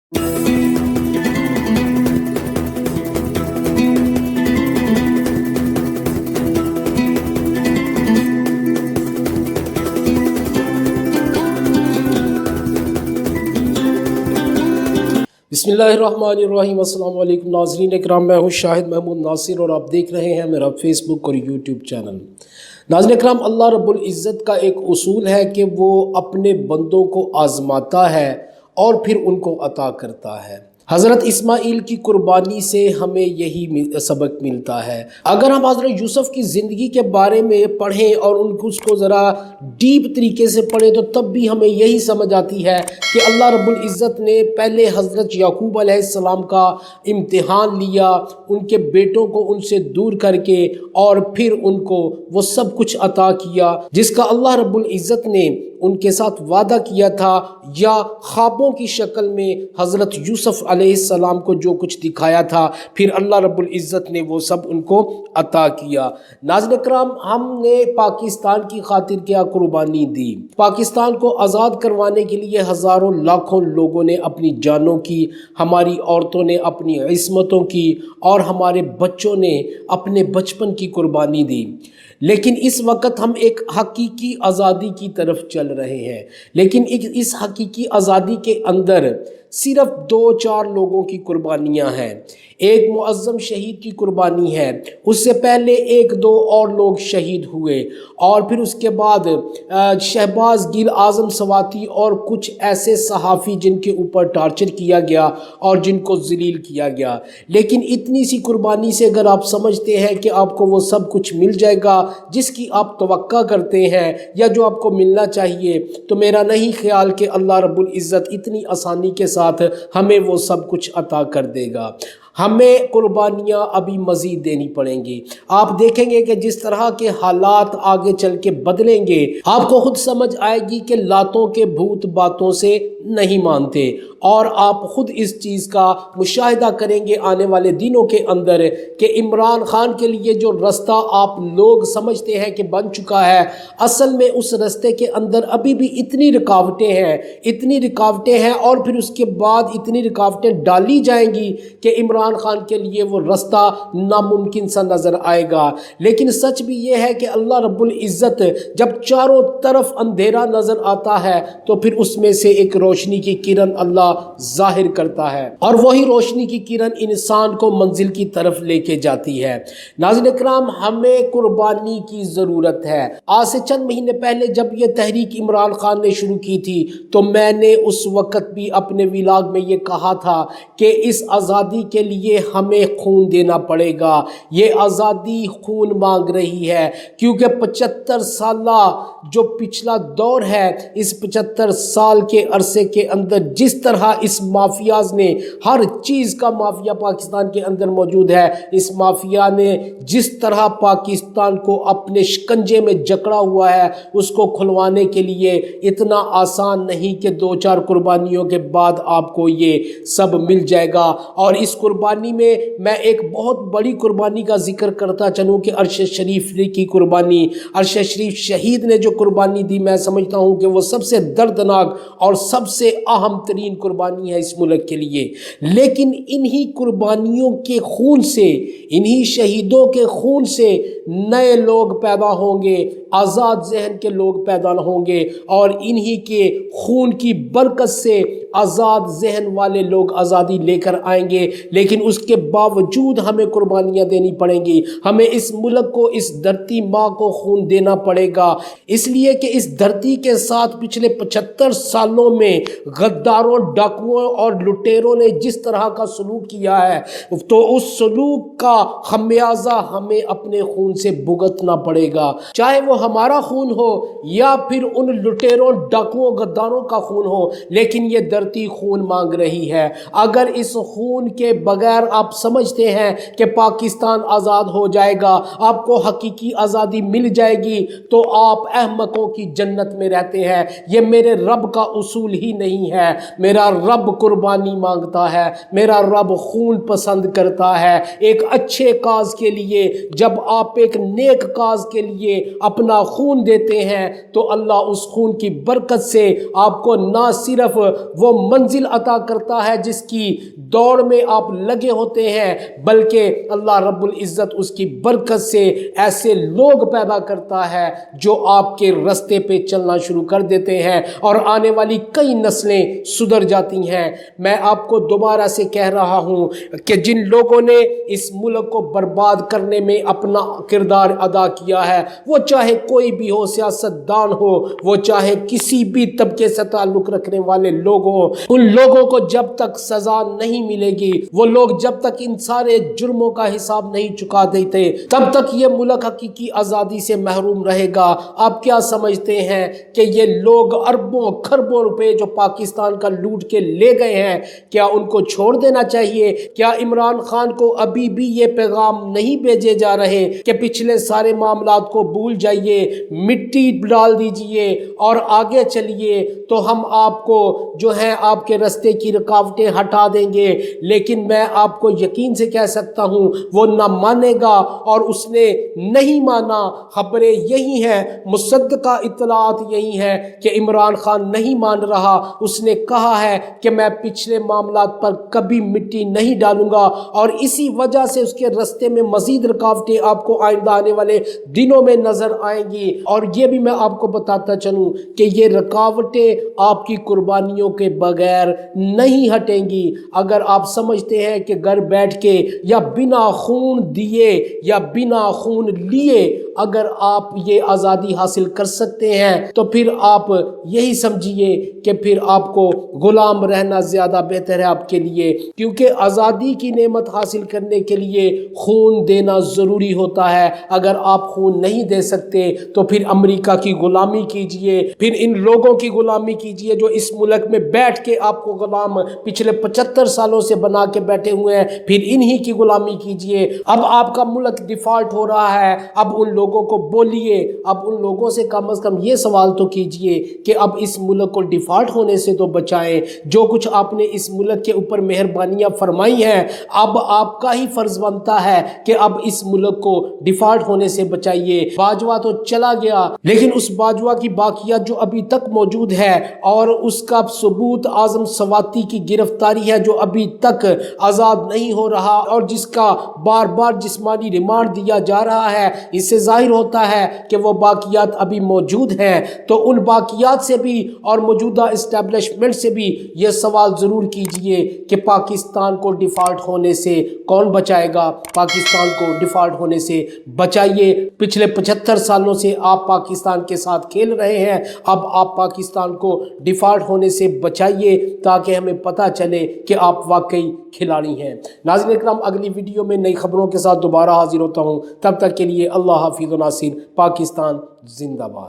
बिस्मिल्लाहिर्रहमानिर्रहीम। अस्सलाम वालेकुम नाज़रीन इकराम, मैं हूँ शाहिद महमूद नासिर और आप देख रहे हैं मेरा फेसबुक और यूट्यूब चैनल। नाज़रीन इकराम, अल्लाह रब्बुल इज़्ज़त का एक उसूल है कि वो अपने बंदों को आज़माता है और फिर उनको अता करता है। हज़रत इस्माइल की कुर्बानी से हमें यही सबक मिलता है। अगर हम हज़रत यूसुफ़ की ज़िंदगी के बारे में पढ़ें और उसको ज़रा डीप तरीके से पढ़ें तो तब भी हमें यही समझ आती है कि अल्लाह रब्बुल इज़्ज़त ने पहले हज़रत याकूब अलैहिस्सलाम का इम्तिहान लिया, उनके बेटों को उनसे दूर करके, और फिर उनको वो सब कुछ अता किया जिसका अल्लाह रब्बुल इज़्ज़त ने उनके साथ वादा किया था, या ख्वाबों की शक्ल में हज़रत यूसुफ़ अलैहिस्सलाम को जो कुछ दिखाया था, फिर अल्लाह रब्बुल इज़्ज़त ने वो सब उनको अता किया। नाज़रीन इकराम, हमने पाकिस्तान की खातिर क्या कुर्बानी दी। पाकिस्तान को आज़ाद करवाने के लिए हज़ारों लाखों लोगों ने अपनी जानों की, हमारी औरतों ने अपनी इस्मतों की, और हमारे बच्चों ने अपने बचपन की कुर्बानी दी। लेकिन इस वक्त हम एक हकीकी आज़ादी की तरफ चल रहे हैं, लेकिन इस हकीकी आज़ादी के अंदर सिर्फ 2-4 लोगों की कुर्बानियां हैं। एक मुअज़्ज़म शहीद की कुर्बानी है, उससे पहले 1-2 और लोग शहीद हुए, और फिर उसके बाद शहबाज गिल, आज़म सवाती और कुछ ऐसे सहाफ़ी जिनके ऊपर टार्चर किया गया और जिनको ज़लील किया गया। लेकिन इतनी सी कुर्बानी से अगर आप समझते हैं कि आपको वो सब कुछ मिल जाएगा जिसकी आप तवक्का करते हैं या जो आपको मिलना चाहिए, तो मेरा नहीं ख्याल कि अल्लाह रब्बुल इज़्ज़त इतनी आसानी के साथ हमें वो सब कुछ अता कर देगा। हमें कुर्बानियाँ अभी मज़ीद देनी पड़ेंगी। आप देखेंगे कि जिस तरह के हालात आगे चल के बदलेंगे, आपको खुद समझ आएगी कि लातों के भूत बातों से नहीं मानते, और आप खुद इस चीज़ का मुशाहिदा करेंगे आने वाले दिनों के अंदर कि इमरान खान के लिए जो रास्ता आप लोग समझते हैं कि बन चुका है, असल में उस रास्ते के अंदर अभी भी इतनी रुकावटें हैं, और फिर उसके बाद इतनी रुकावटें डाली जाएंगी कि इमरान खान के लिए वो रास्ता नामुमकिन सा नज़र आएगा। लेकिन सच भी ये है कि अल्लाह रब्बुल इज़्ज़त जब चारों तरफ अंधेरा नज़र आता है तो फिर उसमें से एक रोशनी की किरण अल्लाह ज़ाहिर करता है, और वही रोशनी की किरण इंसान को मंजिल की तरफ लेके जाती है। नाज़रीन इकराम, हमें कुर्बानी की ज़रूरत है। आज से चंद महीने पहले जब ये तहरीक इमरान खान ने शुरू की थी तो मैंने उस वक़्त भी अपने व्लॉग में ये कहा था कि इस आज़ादी के लिए हमें खून देना पड़ेगा। ये आज़ादी खून मांग रही है, क्योंकि 75 साल जो पिछला दौर है, इस 75 साल के अरसे के अंदर जिस तरह इस माफियाज ने, हर चीज़ का माफिया पाकिस्तान के अंदर मौजूद है, इस माफिया ने जिस तरह पाकिस्तान को अपने शिकंजे में जकड़ा हुआ है, उसको खुलवाने के लिए इतना आसान नहीं कि 2-4 कुर्बानियों के बाद आपको ये सब मिल जाएगा। और इस कुर्बानी में मैं एक बहुत बड़ी कुर्बानी का जिक्र करता चलूँ कि अरशद शरीफ की कुर्बानी, अरशद शरीफ शहीद ने जो कुर्बानी दी, मैं समझता हूँ कि वो सबसे दर्दनाक और सबसे अहम तरीन कुर्बानी है इस मुल्क के लिए। लेकिन इन्हीं कुर्बानियों के खून से, इन्हीं शहीदों के खून से नए लोग पैदा होंगे, आज़ाद जहन के लोग पैदा होंगे, और इन्हीं के खून की बरकत से आज़ाद जहन वाले लोग आज़ादी लेकर आएंगे। लेकिन उसके बावजूद हमें कुर्बानियाँ देनी पड़ेंगी, हमें इस मुल्क को, इस धरती माँ को खून देना पड़ेगा, इसलिए कि इस धरती के साथ पिछले 75 सालों में गद्दारों, डाकुओं और लुटेरों ने जिस तरह का सलूक किया है, तो उस सलूक का खमियाजा हमें अपने खून से भुगतना पड़ेगा, चाहे वो हमारा खून हो या फिर उन लुटेरों, डाकुओं, गद्दारों का खून हो। लेकिन ये धरती खून मांग रही है। अगर इस खून के बगैर आप समझते हैं कि पाकिस्तान आज़ाद हो जाएगा, आपको हकीकी आज़ादी मिल जाएगी, तो आप अहमकों की जन्नत में रहते हैं। ये मेरे रब का उसूल ही नहीं है। मेरा रब कुर्बानी मांगता है, मेरा रब खून पसंद करता है। एक अच्छे काज के लिए, जब आप एक नेक काज के लिए अपना खून देते हैं तो अल्लाह उस खून की बरकत से आपको ना सिर्फ वो وہ منزل عطا کرتا ہے جس کی دوڑ میں آپ لگے ہوتے ہیں، بلکہ اللہ رب العزت اس کی برکت سے ایسے لوگ پیدا کرتا ہے جو آپ کے رستے پہ چلنا شروع کر دیتے ہیں اور آنے والی کئی نسلیں سدھر جاتی ہیں۔ میں آپ کو دوبارہ سے کہہ رہا ہوں کہ جن لوگوں نے اس ملک کو برباد کرنے میں اپنا کردار ادا کیا ہے، وہ چاہے کوئی بھی ہو، سیاستدان ہو، وہ چاہے کسی بھی طبقے سے تعلق رکھنے والے لوگ ہوں، ان لوگوں کو جب تک سزا نہیں ملے گی، وہ لوگ جب تک ان سارے جرموں کا حساب نہیں چکا دیتے، تب تک یہ ملک حقیقی آزادی سے محروم رہے گا۔ آپ کیا سمجھتے ہیں کہ یہ لوگ اربوں خربوں روپے جو پاکستان کا لوٹ کے لے گئے ہیں، کیا ان کو چھوڑ دینا چاہیے؟ کیا عمران خان کو ابھی بھی یہ پیغام نہیں بھیجے جا رہے کہ پچھلے سارے معاملات کو بھول جائیے، مٹی ڈال دیجئے اور آگے چلیے، تو ہم آپ کو جو ہے آپ کے رستے کی رکاوٹیں ہٹا دیں گے؟ لیکن میں آپ کو یقین سے کہہ سکتا ہوں وہ نہ مانے گا، اور اس نے نہیں مانا۔ خبریں یہی ہیں، مصدقہ اطلاعات یہی ہیں کہ عمران خان نہیں مان رہا۔ اس نے کہا ہے کہ میں پچھلے معاملات پر کبھی مٹی نہیں ڈالوں گا، اور اسی وجہ سے اس کے رستے میں مزید رکاوٹیں آپ کو آئندہ آنے والے دنوں میں نظر آئیں گی۔ اور یہ بھی میں آپ کو بتاتا چلوں کہ یہ رکاوٹیں آپ کی قربانیوں کے بغیر نہیں ہٹیں گی۔ اگر آپ سمجھتے ہیں کہ گھر بیٹھ کے یا بنا خون دیے یا بنا خون لیے اگر آپ یہ آزادی حاصل کر سکتے ہیں، تو پھر آپ یہی سمجھیے کہ پھر آپ کو غلام رہنا زیادہ بہتر ہے آپ کے لیے، کیونکہ آزادی کی نعمت حاصل کرنے کے لیے خون دینا ضروری ہوتا ہے۔ اگر آپ خون نہیں دے سکتے تو پھر امریکہ کی غلامی کیجئے، پھر ان لوگوں کی غلامی کیجئے جو اس ملک میں بیٹھ کے آپ کو غلام پچھلے 75 سالوں سے بنا کے بیٹھے ہوئے ہیں، پھر انہی کی غلامی کیجئے۔ اب آپ کا ملک ڈیفالٹ ہو رہا ہے، اب ان لوگوں کو بولیے، اب ان لوگوں سے کم از کم یہ سوال تو کیجئے کہ اب اس ملک کو ڈیفالٹ ہونے سے تو بچائیں۔ جو کچھ آپ نے اس ملک کے اوپر مہربانیاں فرمائی ہیں، اب آپ کا ہی فرض بنتا ہے کہ اب اس ملک کو ڈیفالٹ ہونے سے بچائیے۔ باجوہ تو چلا گیا، لیکن اس باجوہ کی باقیات جو ابھی تک موجود ہے، اور اس کا ثبوت اعظم سواتی کی گرفتاری ہے جو ابھی تک آزاد نہیں ہو رہا، اور جس کا بار بار جسمانی ریمانڈ دیا جا رہا ہے، اس سے ظاہر ہوتا ہے کہ وہ باقیات ابھی موجود ہیں۔ تو ان باقیات سے بھی اور موجودہ اسٹیبلشمنٹ سے بھی یہ سوال ضرور کیجئے کہ پاکستان کو ڈیفالٹ ہونے سے کون بچائے گا؟ پاکستان کو ڈیفالٹ ہونے سے بچائیے۔ پچھلے 75 سالوں سے آپ پاکستان کے ساتھ کھیل رہے ہیں، اب آپ پاکستان کو ڈیفالٹ ہونے سے بچائیے تاکہ ہمیں پتہ چلے کہ آپ واقعی کھلاڑی ہیں۔ ناظرین اکرام، اگلی ویڈیو میں نئی خبروں کے ساتھ دوبارہ حاضر ہوتا ہوں، تب تک کے لیے اللہ حافظ و ناصر۔ پاکستان زندہ باد۔